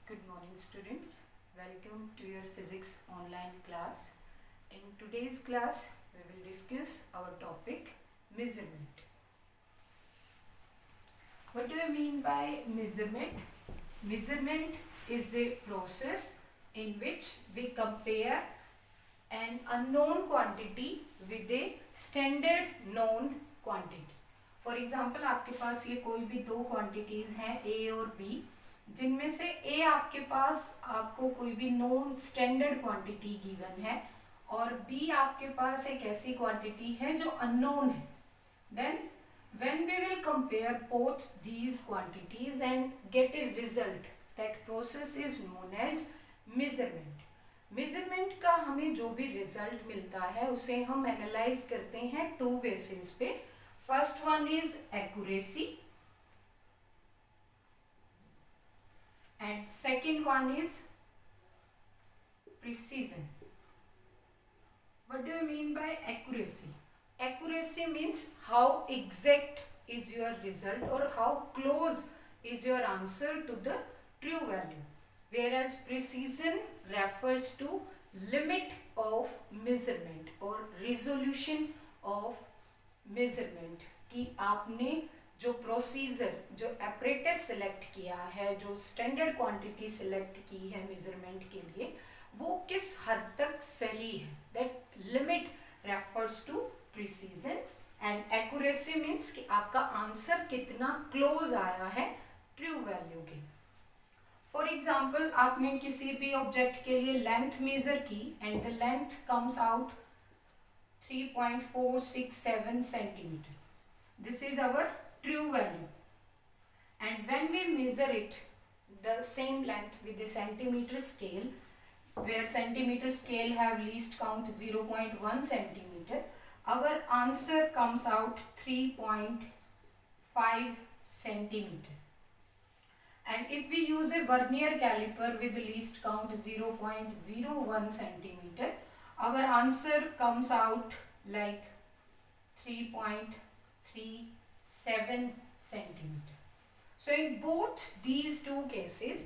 Good morning, students. Welcome to your physics online class. In today's class, we will discuss our topic measurement. What do I mean by measurement? Measurement is a process in which we compare an unknown quantity with a standard known quantity. For example, आपके पास ये कोई भी दो quantities हैं A और B, जिनमें से A आपके पास आपको कोई भी नोन स्टैंडर्ड क्वांटिटी गिवन है और B आपके पास एक ऐसी क्वांटिटी है जो अननोन है. Then when we will compare both these quantities and get a result, that process is known as measurement. Measurement का हमें जो भी रिजल्ट मिलता है उसे हम एनालाइज करते हैं टू बेसिस पे. First one is accuracy and second one is precision. What do you mean by accuracy? Accuracy means how exact is your result or how close is your answer to the true value, whereas precision refers to limit of measurement or resolution of measurement, कि आपने जो procedure जो apparatus select किया है, जो standard quantity select की है measurement के लिए, वो किस हद तक सही है. That limit refers to precision and accuracy means कि आपका आंसर कितना क्लोज आया है ट्रू वैल्यू के. फॉर एग्जाम्पल, आपने किसी भी ऑब्जेक्ट के लिए लेंथ मेजर की and the length comes out 3.467 centimetre. This is our true value, and when we measure it the same length with the centimeter scale, where centimeter scale have least count 0.1 centimeter, our answer comes out 3.5 centimeter. And if we use a vernier caliper with the least count 0.01 centimeter, our answer comes out like 3.37 centimeter. So in both these two cases,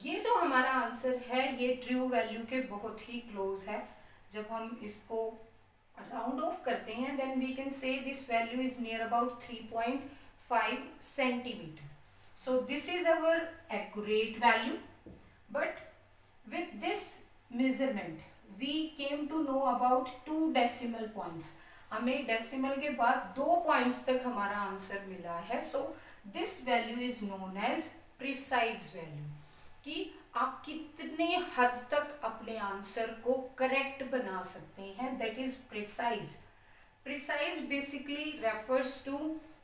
ये जो हमारा answer है ये true value के बहुत ही close है. जब हम इसको राउंड ऑफ करते हैं then we can say this value is near about 3.5 centimetre. So this is our accurate value. But with this measurement we came to know about 2 decimal points. हमें decimal के बाद 2 points तक हमारा answer मिला है. So this value is known as precise value, कि आप कितने हद तक अपने आंसर को करेक्ट बना सकते हैं. That is precise. Precise basically refers to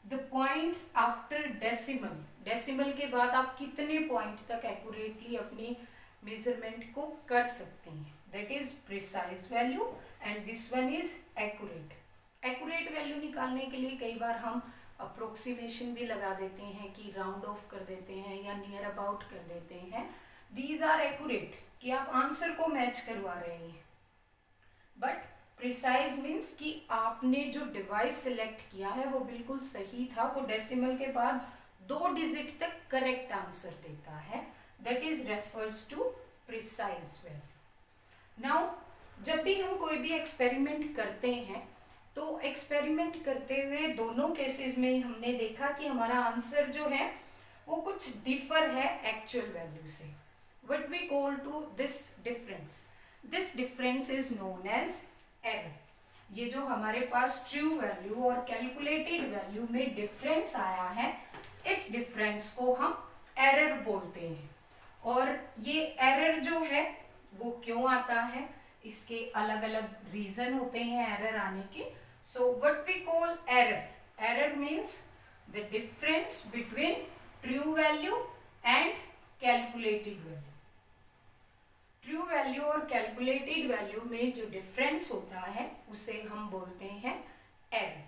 the points after decimal. Decimal के बाद आप कितने पॉइंट तक एक्यूरेटली अपने मेजरमेंट को कर सकते हैं. That is precise value and this one is accurate. Accurate value निकालने के लिए कई बार हम अप्रोक्सीमेशन भी लगा देते हैं, कि राउंड ऑफ कर देते हैं या नियर अबाउट कर देते हैं. दीज आर एक्यूरेट, कि आप आंसर को मैच करवा रहे हैं. बट प्रिसाइज मीन्स कि आपने जो डिवाइस सिलेक्ट किया है वो बिल्कुल सही था, वो डेसिमल के बाद 2 डिजिट तक करेक्ट आंसर देता है. That is refers to precise value. Now जब भी हम कोई भी एक्सपेरिमेंट करते हैं तो एक्सपेरिमेंट करते हुए दोनों केसेस में हमने देखा कि हमारा आंसर जो है वो कुछ डिफर है एक्चुअल वैल्यू से. What we call to this difference. This difference is known as error. ये जो हमारे पास ट्रू वैल्यू और कैलकुलेटेड वैल्यू में डिफरेंस आया है, इस डिफरेंस को हम एरर बोलते हैं. और ये एरर जो है वो क्यों आता है, इसके अलग अलग रीजन होते हैं एरर आने के. So what we call error. Error means the difference between true value and calculated value. True value और calculated value में जो difference होता है उसे हम बोलते हैं error.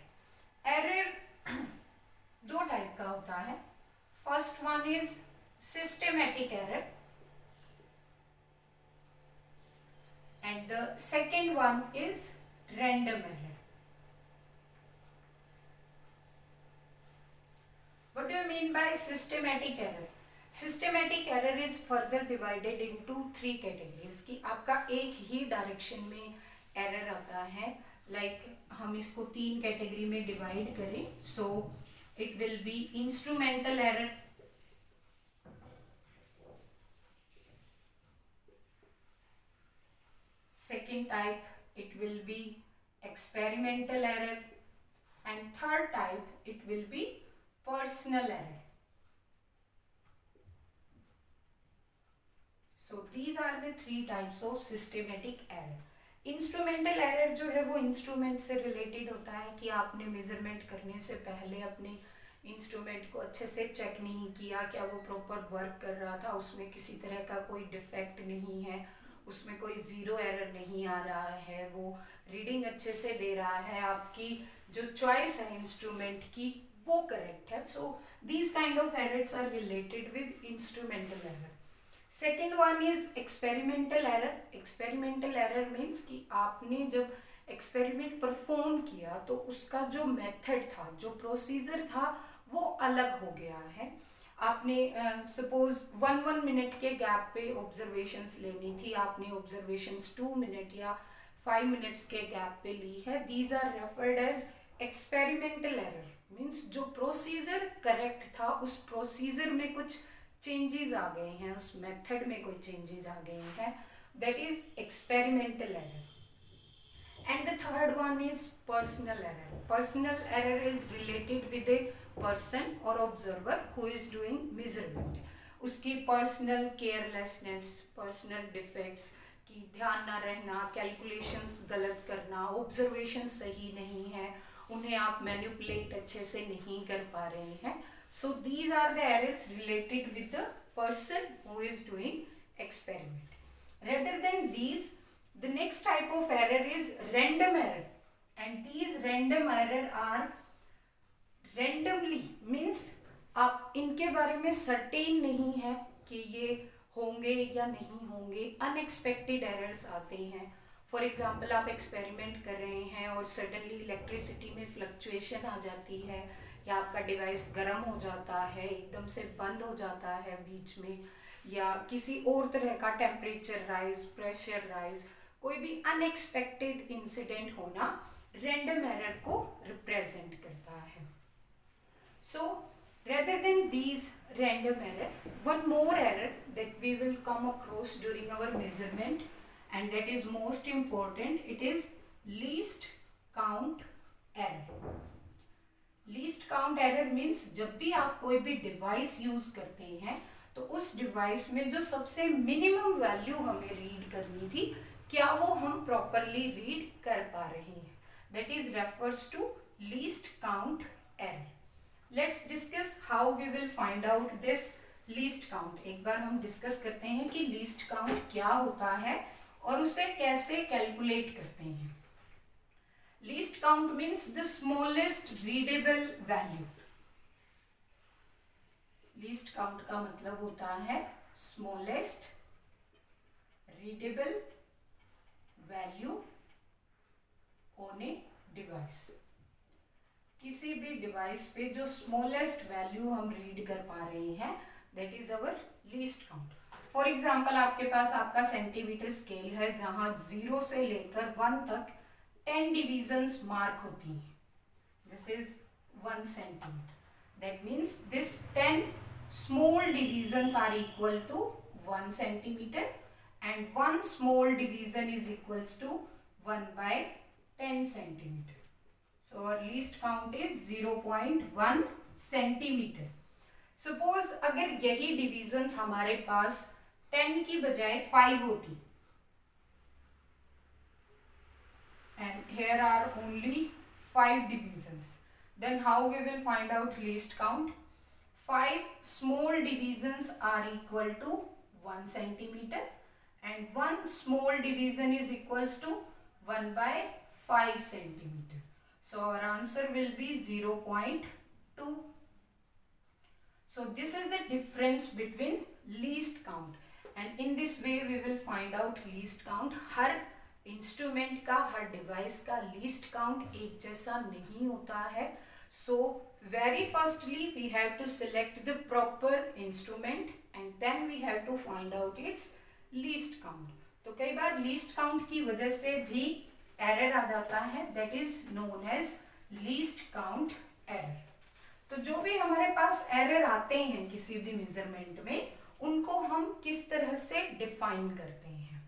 Error 2 टाइप का होता है. First one is systematic error and the second one is random error. What do you mean by systematic error? Systematic error is further divided into 3 categories कि आपका एक ही डायरेक्शन में एरर आता है। Like हम इसको 3 कैटेगरी में डिवाइड करें, so it will be instrumental error, second type it will be experimental error, and third type it will be personal error. So these are the 3 types of systematic error. Instrumental error जो है वो instrument से related होता है कि आपने measurement करने से पहले अपने इंस्ट्रूमेंट को अच्छे से चेक नहीं किया, क्या वो प्रॉपर वर्क कर रहा था, उसमें किसी तरह का कोई डिफेक्ट नहीं है, उसमें कोई जीरो एरर नहीं आ रहा है, वो रीडिंग अच्छे से दे रहा है, आपकी जो चॉइस है इंस्ट्रूमेंट की वो करेक्ट है. So these kind of errors are related with instrumental error. Second one is experimental error. Experimental error means कि आपने जब एक्सपेरिमेंट परफॉर्म किया तो उसका जो मेथड था, जो प्रोसीजर था, वो अलग हो गया है. आपने सपोज 1 मिनट के गैप पे ऑब्जर्वेशंस लेनी थी, आपने ऑब्जर्वेशंस 2 मिनट या 5 मिनट्स के गैप पे ली है. These are referred as experimental error. Means जो प्रोसीजर करेक्ट था उस प्रोसीजर में कुछ चेंजेस आ गए हैं, उस मेथड में कोई चेंजेस आ गए हैं, that is experimental error. And the third one is personal error. Personal error is related with a person or observer who is doing measurement. उसकी personal carelessness, personal defects की ध्यान ना रहना, calculations गलत करना, observations सही नहीं है, उन्हें आप manipulate अच्छे से नहीं कर पा रहे हैं. So these are the errors related with the person who is doing experiment. Rather than these, the next type of error is random error, and these random error are randomly means आप इनके बारे में certain नहीं है कि ये होंगे या नहीं होंगे. अनएक्सपेक्टेड एरर्स आते हैं. फॉर एग्जाम्पल आप एक्सपेरिमेंट कर रहे हैं और सडनली इलेक्ट्रिसिटी में फ्लक्चुएशन आ जाती है, या आपका डिवाइस गर्म हो जाता है, एकदम से बंद हो जाता है बीच में, या किसी और तरह का टेम्परेचर राइज, प्रेशर राइज, कोई भी अनएक्सपेक्टेड इंसिडेंट होना रैंडम एरर को रिप्रेजेंट करता है. सो rather than these random error, one more error that we will come across during our measurement, and that is most important, it is least count error. least count error means जब भी आप कोई भी device use करते हैं तो उस device में जो सबसे मिनिमम वैल्यू हमें रीड करनी थी, क्या वो हम प्रॉपरली रीड कर पा रहे हैं. That is refers to least count error. Let's discuss how we will find out this least count. एक बार हम डिस्कस करते हैं कि लीस्ट काउंट क्या होता है और उसे कैसे कैलकुलेट करते हैं. Least count means the smallest readable value. Least count का मतलब होता है smallest readable value on a device. किसी भी डिवाइस पे जो स्मॉलेस्ट वैल्यू हम रीड कर पा रहे हैं, that is our least count. For example आपके पास आपका सेंटीमीटर स्केल है जहां 0 से लेकर 1 तक 10 डिविजन्स मार्क होती हैं. This is 1 centimetre. That means this 10 small divisions are equal to 1 centimeter, and 1 small division is equals to 1 by 10 centimeter. So our least count is 0.1 centimeter. Suppose अगर यही divisions हमारे पास 10 की बजाय 5 होती, and here are only 5 divisions, then how we will find out least count? 5 small divisions are equal to 1 centimeter, and 1 small division is equals to 1 by 5 centimeter. So our answer will be 0.2. So this is the difference between least count, and in this way we will find out least count. Her instrument का, हर device का least count एक जैसा नहीं होता है. सो very firstly we have to select the proper instrument and then we have to find out its least count. तो कई बार least count की वजह से भी error आ जाता है, that is known as least count error. तो जो भी हमारे पास error आते हैं किसी भी measurement में, उनको हम किस तरह से define करते हैं.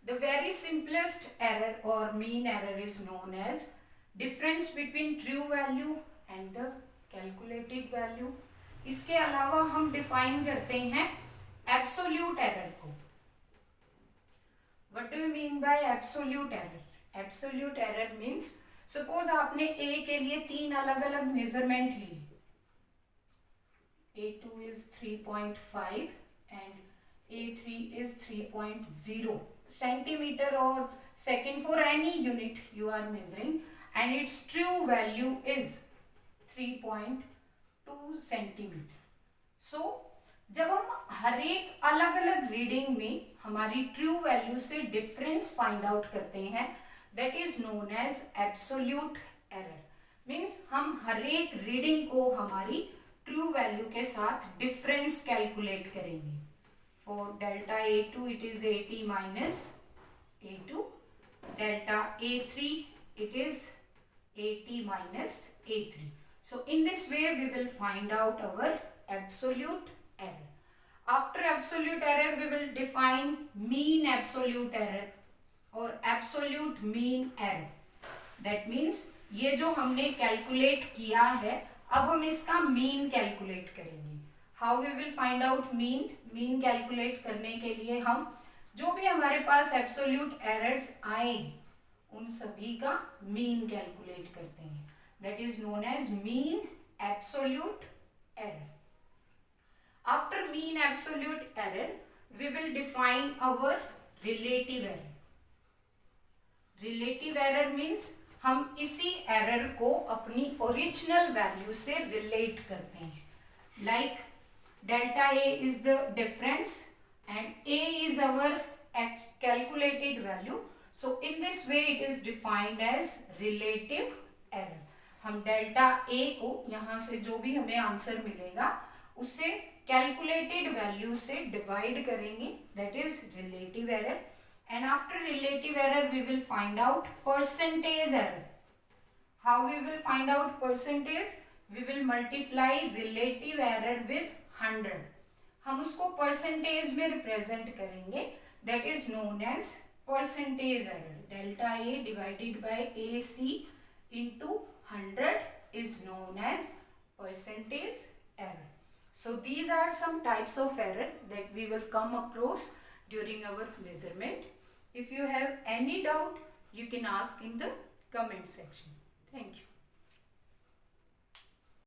The very simplest error or mean error is known as difference between true value and the calculated value. इसके अलावा हम डिफाइन करते हैं एब्सोल्यूट एरर को. What do you mean by absolute error? Absolute error means suppose आपने ए के लिए 3 अलग अलग मेजरमेंट लिए. A2 is 3.5 and A3 is 3.0 centimeter or second for any unit you are measuring and its true value is 3.2 centimetre. So जब हम हर एक अलग अलग रीडिंग में हमारी ट्रू वैल्यू से डिफरेंस फाइंड आउट करते हैं, that is known as absolute error. Means हम हर एक रीडिंग को हमारी ट्रू वैल्यू के साथ डिफरेंस कैलकुलेट करेंगे. For delta A2 it is 80 minus A2, delta A3 it is 80 minus A3. So in this way we will find out our absolute error. After absolute error we will define mean absolute error or absolute mean error. That means ये जो हमने calculate किया है अब हम इसका mean calculate करेंगे. How we will find out mean? Mean calculate करने के लिए हम जो भी हमारे पास एब्सोल्यूट एरर्स आए उन सभी का मीन कैलकुलेट करते हैं. That is known as mean absolute error. After mean absolute error we will define our relative error. Relative error means हम इसी एरर को अपनी ओरिजिनल वैल्यू से रिलेट करते हैं. Like delta A is the difference and a is our calculated value. So in this way it is defined as relative error. हम delta a को यहाँ से जो भी हमें आंसर मिलेगा उसे कैलकुलेटेड वैल्यू से डिवाइड करेंगे, that is relative error. And after relative error we will find out percentage error. How we will find out percentage? We will multiply relative error with 100. हम उसको परसेंटेज में represent करेंगे, that is known as percentage error. Delta A divided by A C into 100 is known as percentage error. So these are some types of error that we will come across during our measurement. If you have any doubt, you can ask in the comment section. Thank you.